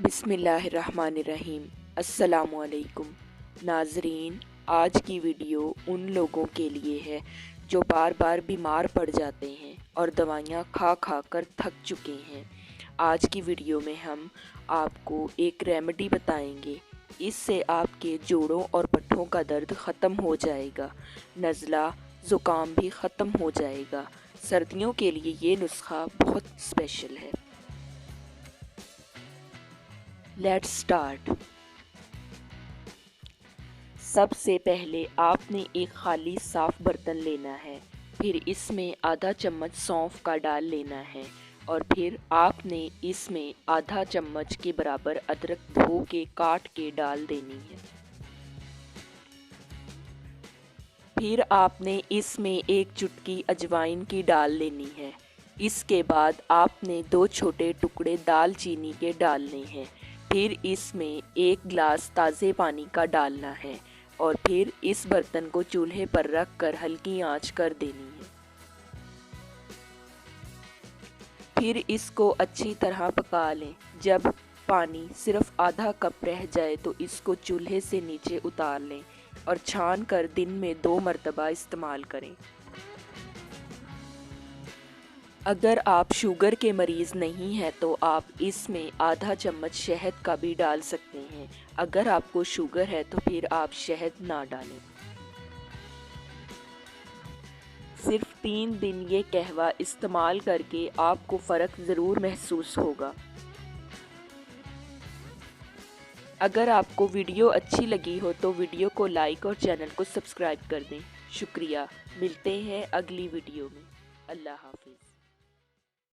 بسم اللہ الرحمن الرحیم۔ السلام علیکم ناظرین، آج کی ویڈیو ان لوگوں کے لیے ہے جو بار بار بیمار پڑ جاتے ہیں اور دوائیاں کھا کھا کر تھک چکے ہیں۔ آج کی ویڈیو میں ہم آپ کو ایک ریمیڈی بتائیں گے، اس سے آپ کے جوڑوں اور پٹھوں کا درد ختم ہو جائے گا، نزلہ زکام بھی ختم ہو جائے گا۔ سردیوں کے لیے یہ نسخہ بہت اسپیشل ہے۔ Let's start. سب سے پہلے آپ نے ایک خالی صاف برتن لینا ہے، پھر اس میں آدھا چمچ سونف کا ڈال لینا ہے، اور پھر آپ نے اس میں آدھا چمچ کے برابر ادرک دھو کے کاٹ کے ڈال دینی ہے۔ پھر آپ نے اس میں ایک چٹکی اجوائن کی ڈال لینی ہے۔ اس کے بعد آپ نے 2 چھوٹے ٹکڑے دال چینی کے ڈالنے ہیں۔ پھر اس میں 1 گلاس تازے پانی کا ڈالنا ہے، اور پھر اس برتن کو چولہے پر رکھ کر ہلکی آنچ کر دینی ہے۔ پھر اس کو اچھی طرح پکا لیں۔ جب پانی صرف آدھا کپ رہ جائے تو اس کو چولہے سے نیچے اتار لیں اور چھان کر دن میں 2 مرتبہ استعمال کریں۔ اگر آپ شوگر کے مریض نہیں ہیں تو آپ اس میں آدھا چمچ شہد کا بھی ڈال سکتے ہیں۔ اگر آپ کو شوگر ہے تو پھر آپ شہد نہ ڈالیں۔ صرف 3 دن یہ قہوہ استعمال کر کے آپ کو فرق ضرور محسوس ہوگا۔ اگر آپ کو ویڈیو اچھی لگی ہو تو ویڈیو کو لائک اور چینل کو سبسکرائب کر دیں۔ شکریہ، ملتے ہیں اگلی ویڈیو میں۔ اللہ حافظ۔